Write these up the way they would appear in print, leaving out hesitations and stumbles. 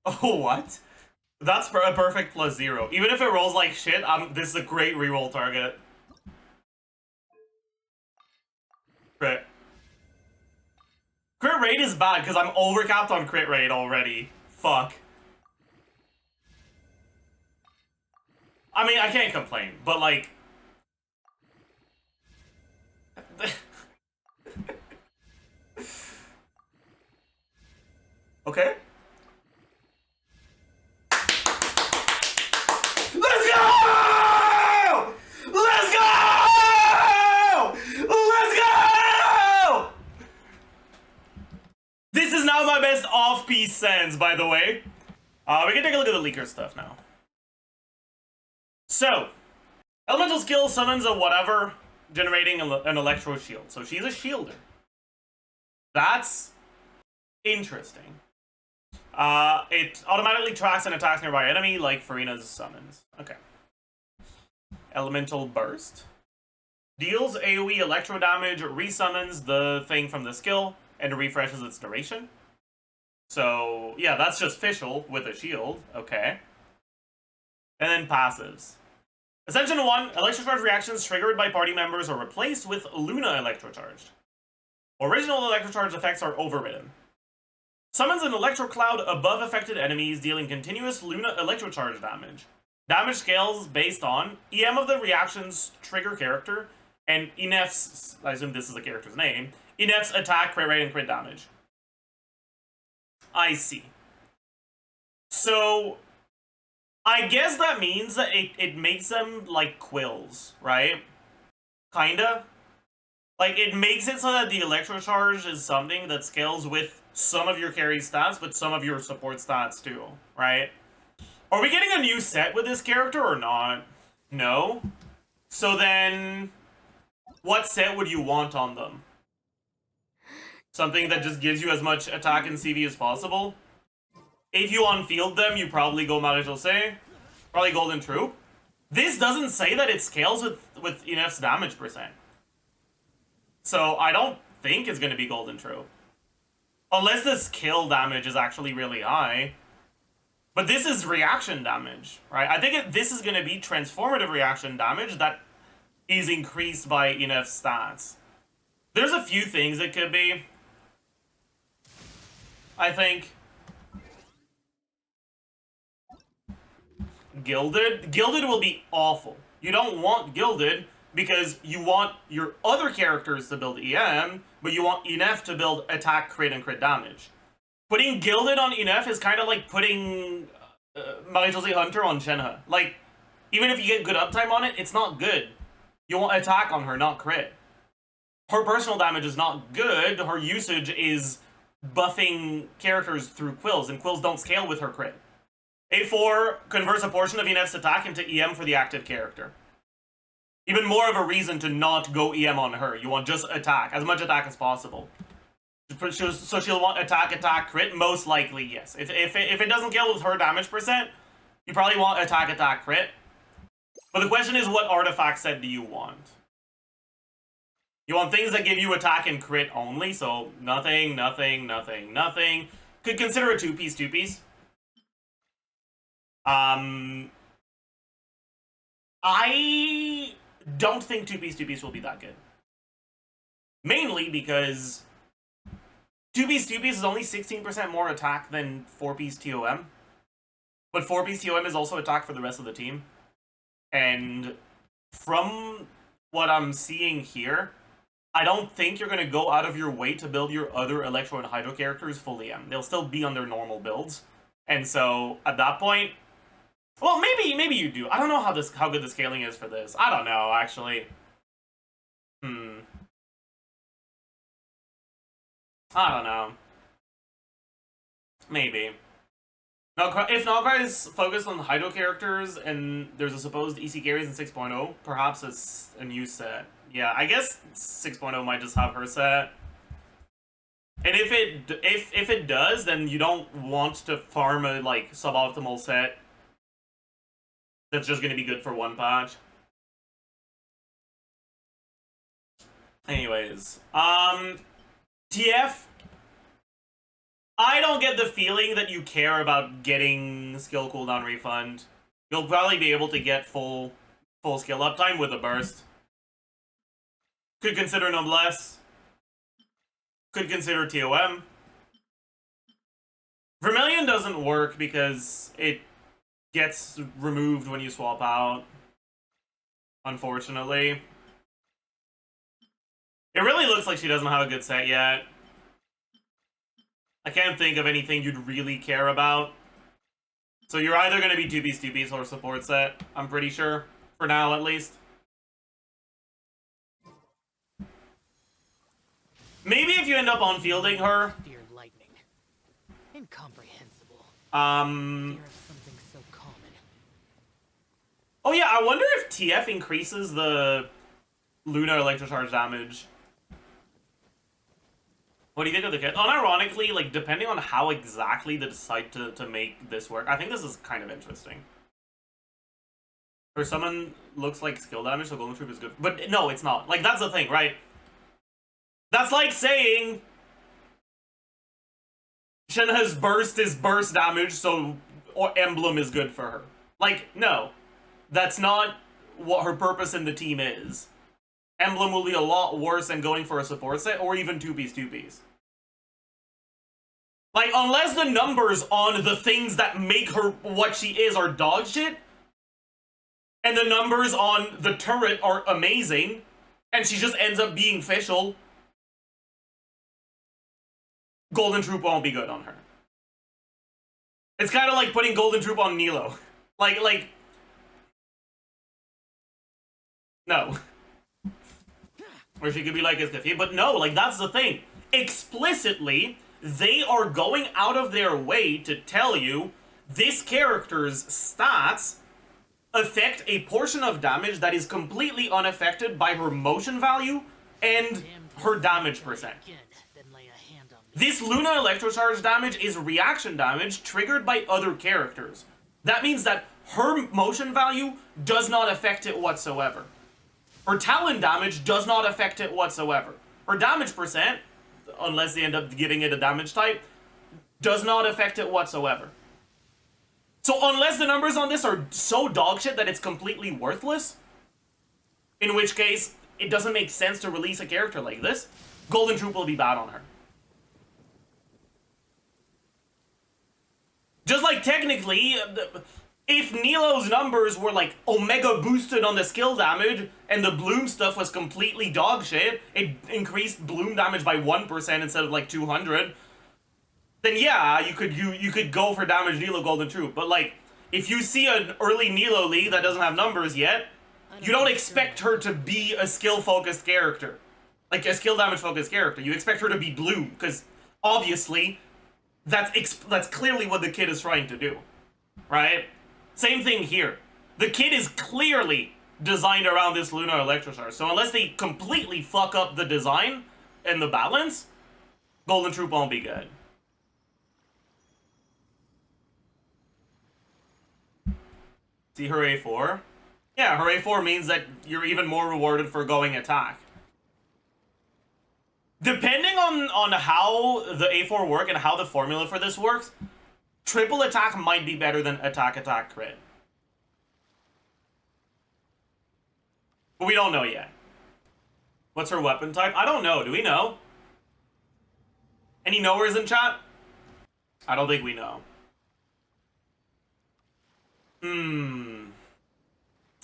Oh, what? That's a perfect +0. Even if it rolls like shit, this is a great reroll target. Crit. Crit rate is bad because I'm overcapped on crit rate already. Fuck. I mean, I can't complain, but like... Okay. Let's go! Let's go! Let's go! This is now my best off-piece sense, by the way. We can take a look at the leaker stuff now. So, elemental skill summons a whatever, generating an electro shield. So she's a shielder. That's interesting. It automatically tracks and attacks nearby enemy like Farina's summons. Okay. Elemental Burst. Deals AoE electro damage, resummons the thing from the skill, and refreshes its duration. So, yeah, that's just Fischl with a shield. Okay. And then passives. Ascension 1, Electrocharge reactions triggered by party members are replaced with Luna Electrocharged. Original Electrocharge effects are overridden. Summons an Electro Cloud above affected enemies, dealing continuous Luna Electrocharge damage. Damage scales based on EM of the reaction's trigger character, and Inef's, I assume this is the character's name, Inef's attack, crit rate, and crit damage. I see. So, I guess that means that it makes them like quills, right? Kinda? Like, it makes it so that the Electrocharge is something that scales with some of your carry stats, but some of your support stats too, right? Are we getting a new set with this character or not? No? So then, what set would you want on them? Something that just gives you as much attack and CV as possible? If you on-field them, you probably go Marie-José, probably Golden Troop. This doesn't say that it scales with Inef's damage percent. So I don't think it's going to be Golden Troop. Unless the skill damage is actually really high. But this is reaction damage, right? I think this is going to be transformative reaction damage that is increased by Inef's stats. There's a few things it could be. I think. Gilded? Gilded will be awful. You don't want Gilded because you want your other characters to build EM, but you want Inef to build attack, crit, and crit damage. Putting Gilded on Inef is kind of like putting Marie-José Hunter on Shenhe. Like, even if you get good uptime on it, it's not good. You want attack on her, not crit. Her personal damage is not good. Her usage is buffing characters through quills, and quills don't scale with her crit. A4 converts a portion of Inef's attack into EM for the active character. Even more of a reason to not go EM on her. You want just attack, as much attack as possible. So she'll want attack, attack, crit? Most likely, yes. If it doesn't kill with her damage percent, you probably want attack, attack, crit. But the question is, what artifact set do you want? You want things that give you attack and crit only, so nothing, nothing, nothing, nothing. Could consider a two-piece, two-piece. I don't think two-piece will be that good. Mainly because two-piece is only 16% more attack than four-piece TOM. But four-piece TOM is also attack for the rest of the team. And from what I'm seeing here, I don't think you're going to go out of your way to build your other Electro and Hydro characters full EM. They'll still be on their normal builds. And so, at that point, well, maybe you do. I don't know how good the scaling is for this. I don't know, actually. I don't know. Maybe. Now, if Nalcry is focused on Hydro characters and there's a supposed EC carries in 6.0, perhaps it's a new set. Yeah, I guess 6.0 might just have her set. And if it does, then you don't want to farm a like suboptimal set that's just gonna be good for one patch. Anyways, TF I don't get the feeling that you care about getting skill cooldown refund. You'll probably be able to get full skill uptime with a burst. Could consider Noblesse. Could consider TOM. Vermilion doesn't work because it gets removed when you swap out. Unfortunately. It really looks like she doesn't have a good set yet. I can't think of anything you'd really care about. So you're either going to be 2-piece or support set, I'm pretty sure. For now, at least. Maybe if you end up on-fielding her. Fear lightning. Incomprehensible. Fear of something so common. Oh yeah, I wonder if TF increases the Luna electrocharge damage. What do you think of the kit? Unironically, like, depending on how exactly they decide to make this work, I think this is kind of interesting. Or someone looks like skill damage, so Golden Troop is good. But no, it's not. Like, that's the thing, right? That's like saying Shenhe's burst is burst damage, so Emblem is good for her. Like, no. That's not what her purpose in the team is. Emblem will be a lot worse than going for a support set, or even 2-piece. Like, unless the numbers on the things that make her what she is are dog shit, and the numbers on the turret are amazing, and she just ends up being Fischl, Golden Troop won't be good on her. It's kind of like putting Golden Troop on Nilo. Like, no. Or she could be like Iskafi, but no, like, that's the thing. Explicitly, they are going out of their way to tell you this character's stats affect a portion of damage that is completely unaffected by her motion value and her damage percent. This Luna electrocharge damage is reaction damage triggered by other characters. That means that her motion value does not affect it whatsoever. Her talent damage does not affect it whatsoever. Her damage percent, unless they end up giving it a damage type, does not affect it whatsoever. So unless the numbers on this are so dogshit that it's completely worthless, in which case it doesn't make sense to release a character like this, Golden Troop will be bad on her. Just like technically, if Nilo's numbers were like omega boosted on the skill damage and the bloom stuff was completely dog shit, it increased bloom damage by 1% instead of like 200, then yeah, you could go for damage Nilo Golden Troop. But like, if you see an early Nilo league that doesn't have numbers yet, you don't expect her to be a skill focused character. Like a skill damage focused character. You expect her to be blue, because obviously that's clearly what the kid is trying to do. Right? Same thing here. The kid is clearly designed around this Luna Electrocharge. So unless they completely fuck up the design and the balance, Golden Troop won't be good. See her A4? Yeah, her A4 means that you're even more rewarded for going attack. Depending on how the A4 work and how the formula for this works, triple attack might be better than attack crit. But we don't know yet. What's her weapon type? I don't know. Do we know? Any knowers in chat? I don't think we know.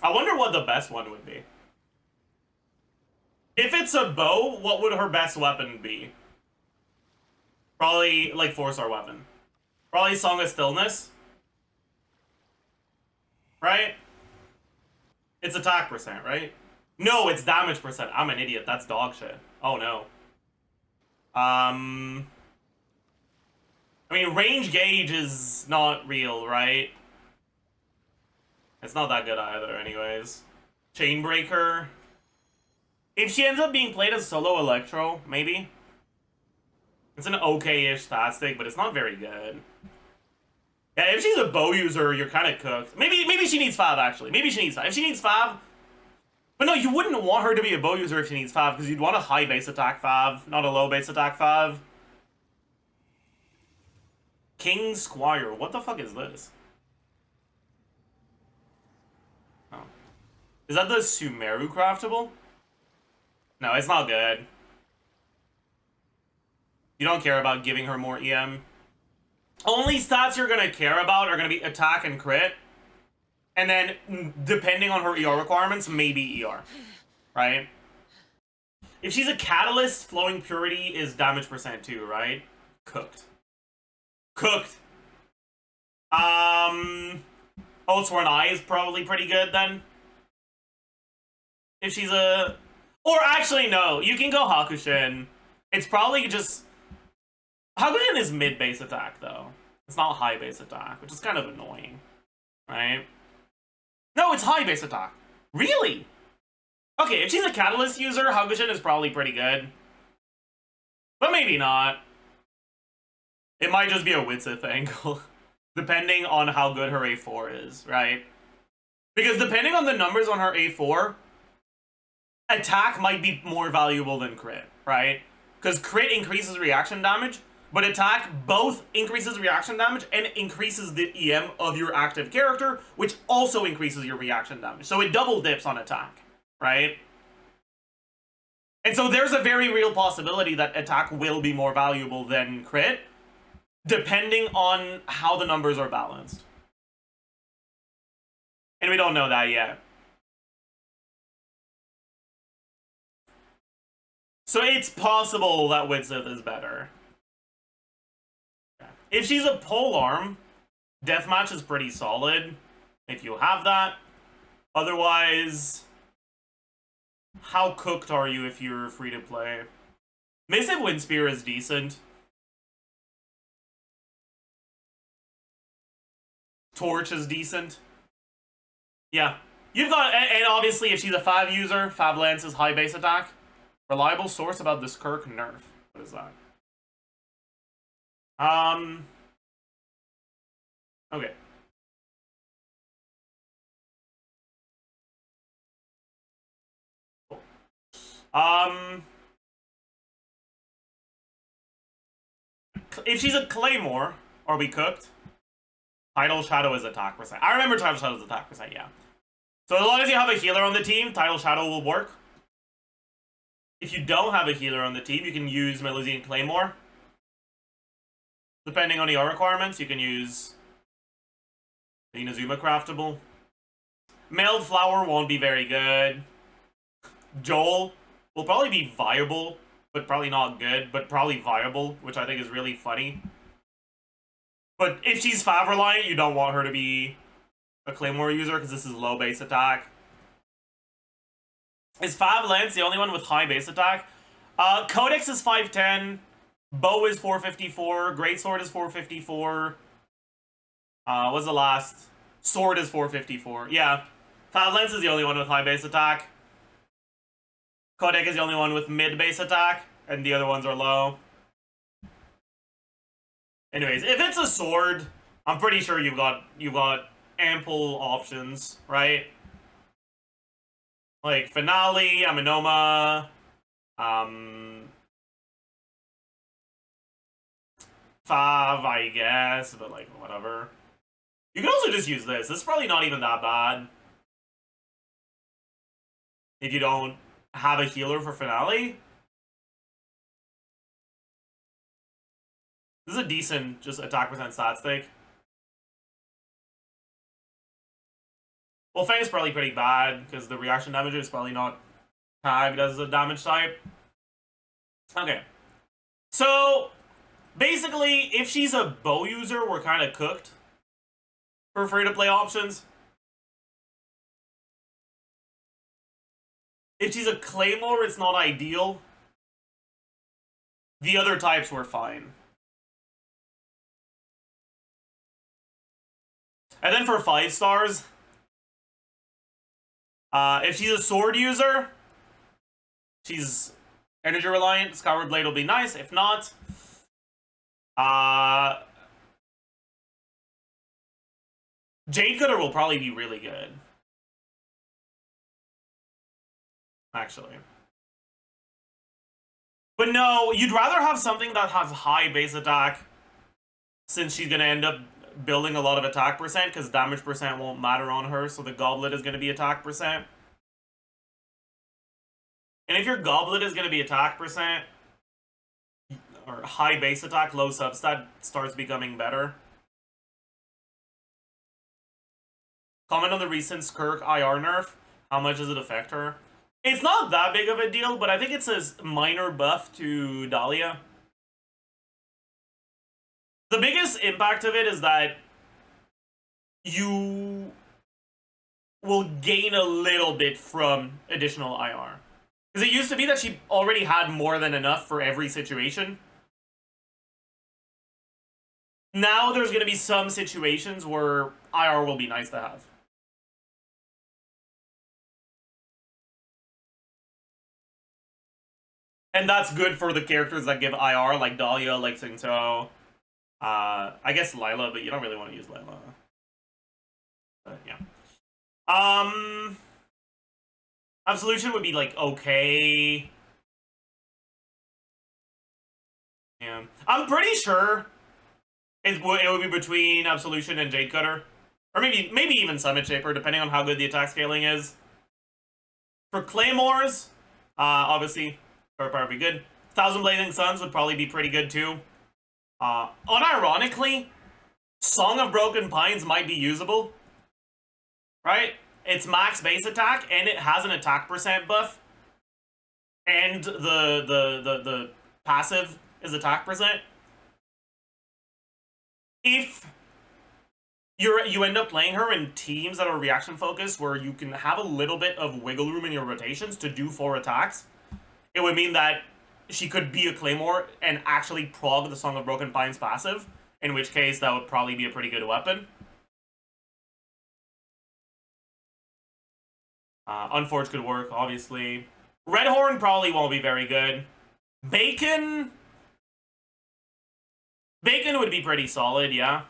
I wonder what the best one would be. If it's a bow, what would her best weapon be? Probably, like, 4-star weapon. Probably Song of Stillness. Right? It's attack percent, right? No, it's damage percent. I'm an idiot. That's dog shit. Oh, no. I mean, range gauge is not real, right? It's not that good either, anyways. Chainbreaker. If she ends up being played as solo Electro, maybe. It's an okay-ish stat stick, but it's not very good. Yeah, if she's a bow user, you're kind of cooked. Maybe she needs 5, actually. Maybe she needs 5. If she needs 5... But no, you wouldn't want her to be a bow user if she needs 5, because you'd want a high base attack 5, not a low base attack 5. King Squire. What the fuck is this? Oh. Is that the Sumeru craftable? No, it's not good. You don't care about giving her more EM. Only stats you're gonna care about are gonna be attack and crit. And then, depending on her ER requirements, maybe ER. Right? If she's a catalyst, flowing purity is damage percent too, right? Cooked. Cooked. Oathsworn Eye is probably pretty good then. If she's a... Or actually, no. You can go Hakushin. It's probably just... Hakushin is mid-base attack, though. It's not high-base attack, which is kind of annoying. Right? No, it's high-base attack. Really? Okay, if she's a Catalyst user, Hakushin is probably pretty good. But maybe not. It might just be a Widsith angle. Depending on how good her A4 is, right? Because depending on the numbers on her A4, attack might be more valuable than crit, right? Because crit increases reaction damage, but attack both increases reaction damage and increases the EM of your active character, which also increases your reaction damage. So it double dips on attack, right? And so there's a very real possibility that attack will be more valuable than crit, depending on how the numbers are balanced. And we don't know that yet. So it's possible that Widsith is better. If she's a polearm, deathmatch is pretty solid, if you have that. Otherwise, how cooked are you if you're free to play? Massive Windspear is decent. Torch is decent. Yeah. You've got, and obviously if she's a Fav user, Fav Lance is high base attack. Reliable source about this Kirk nerf. What is that? Okay. Cool. If she's a Claymore, are we cooked? Tidal Shadow is attack percent. I remember Tidal Shadow's attack percent, yeah. So as long as you have a healer on the team, Tidal Shadow will work. If you don't have a healer on the team, you can use Melusian Claymore. Depending on your requirements, you can use the Inazuma craftable. Mailed Flower won't be very good. Joel will probably be viable, but probably not good, but probably viable, which I think is really funny. But if she's Fav reliant, you don't want her to be a Claymore user, because this is low base attack. Is Fav Lance the only one with high base attack? Codex is 510. Bow is 454. Greatsword is 454. What's the last? Sword is 454. Yeah. Fav Lance is the only one with high base attack. Codex is the only one with mid base attack, and the other ones are low. Anyways, if it's a sword, I'm pretty sure you've got ample options, right? Like Finale, Aminoma, Fav, I guess, but like whatever. You can also just use this. This is probably not even that bad. If you don't have a healer for Finale. This is a decent, just attack percent stat stake. Well, Fang is probably pretty bad, because the reaction damage is probably not tagged as a damage type. Okay. So, basically, if she's a bow user, we're kind of cooked for free-to-play options. If she's a Claymore, it's not ideal. The other types were fine. And then for 5 stars, if she's a sword user, she's energy reliant, Skyward Blade will be nice. If not, Jade Cutter will probably be really good. Actually. But no, you'd rather have something that has high base attack since she's gonna end up building a lot of attack percent, because damage percent won't matter on her, so the goblet is gonna be attack percent. And if your goblet is gonna be attack percent, or high base attack, low substat starts becoming better. Comment on the recent Skirk IR nerf. How much does it affect her? It's not that big of a deal, but I think it's a minor buff to Dahlia. The biggest impact of it is that you will gain a little bit from additional IR. Because it used to be that she already had more than enough for every situation. Now there's going to be some situations where IR will be nice to have. And that's good for the characters that give IR, like Dahlia, like Xingqiu. I guess Lila, but you don't really want to use Lila. But yeah. Absolution would be like okay. Yeah. I'm pretty sure it would be between Absolution and Jade Cutter. Or maybe even Summit Shaper, depending on how good the attack scaling is. For Claymores, obviously, Star Power would be good. Thousand Blazing Suns would probably be pretty good too. Unironically, Song of Broken Pines might be usable. Right? It's max base attack, and it has an attack percent buff. And the passive is attack percent. If you end up playing her in teams that are reaction focused, where you can have a little bit of wiggle room in your rotations to do 4 attacks, it would mean that she could be a Claymore and actually prog the Song of Broken Pines passive, in which case that would probably be a pretty good weapon. Unforged could work, obviously. Redhorn probably won't be very good. Bacon would be pretty solid, yeah.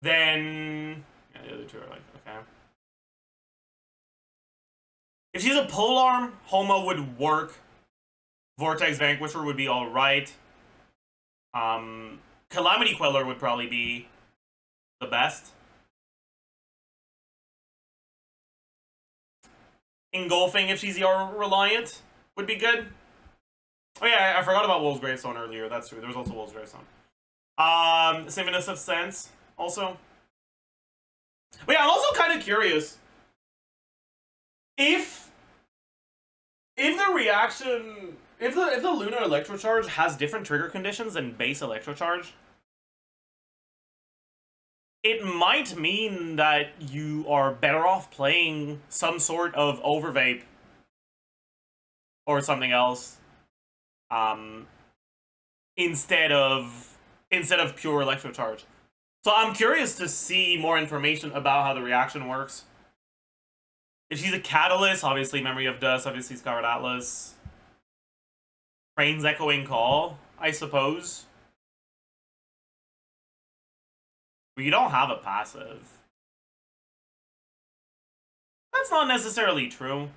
Then yeah, the other two are like, okay. If she's a polearm, Homa would work. Vortex Vanquisher would be alright. Calamity Queller would probably be the best. Engulfing, if she's ER reliant, would be good. Oh yeah, I forgot about Wolf's Gravestone earlier. That's true. There's also Wolf's Gravestone. Symphonist of Sense, also. But yeah, I'm also kind of curious. If the reaction... If the Luna Electrocharge has different trigger conditions than base Electrocharge, it might mean that you are better off playing some sort of Overvape or something else instead of pure Electrocharge. So I'm curious to see more information about how the reaction works. If she's a Catalyst, obviously Memory of Dust, obviously Skyward Atlas. Crane's Echoing Call, I suppose. But you don't have a passive. That's not necessarily true.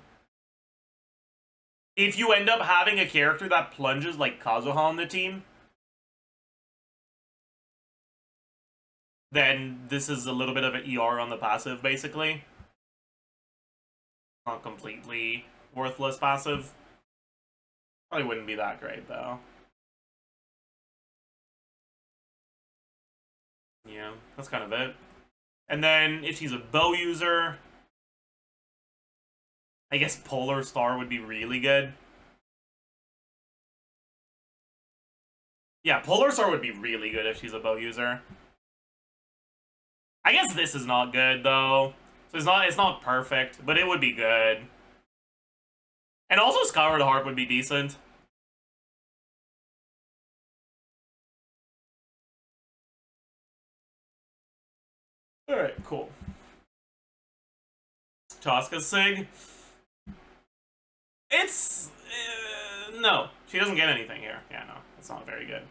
If you end up having a character that plunges like Kazuha on the team, then this is a little bit of an ER on the passive, basically. Not completely worthless passive. Probably wouldn't be that great, though. Yeah, that's kind of it. And then, if she's a bow user, I guess Polar Star would be really good. Yeah, Polar Star would be really good if she's a bow user. I guess this is not good, though. So it's not perfect, but it would be good. And also Skyward Harp would be decent. Alright, cool. Chaska Sig. It's... no. She doesn't get anything here. Yeah, no. It's not very good.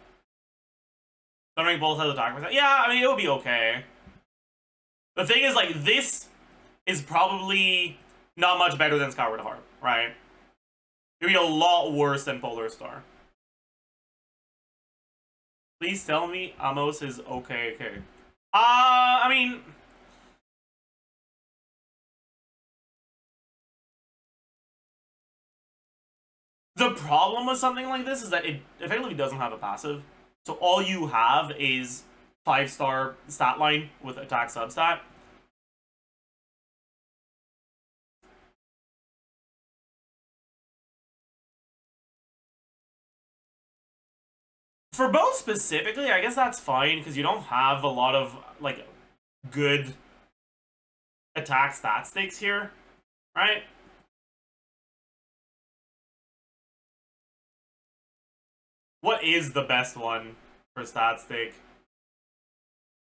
Thundering Bolt has attack percent. Yeah, I mean, it would be okay. The thing is, like, this is probably not much better than Skyward Harp, right? It would be a lot worse than Polar Star. Please tell me Amos is okay. I mean... The problem with something like this is that it effectively doesn't have a passive. So all you have is 5-star stat line with attack substat. For both specifically, I guess that's fine, because you don't have a lot of, like, good attack stat stakes here, right? What is the best one for stat stake?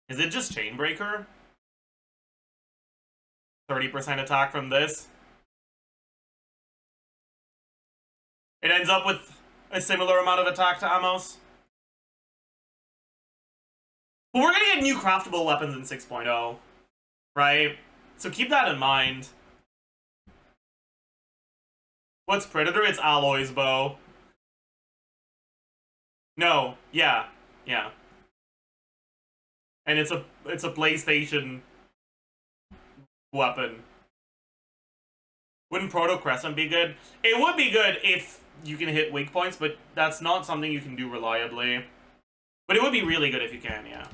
Is it just Chainbreaker? 30% attack from this? It ends up with a similar amount of attack to Amos. But we're gonna get new craftable weapons in 6.0, right? So keep that in mind. What's Predator? It's Alloy's bow. No, yeah. And it's a PlayStation weapon. Wouldn't Proto Crescent be good? It would be good if you can hit weak points, but that's not something you can do reliably. But it would be really good if you can, yeah.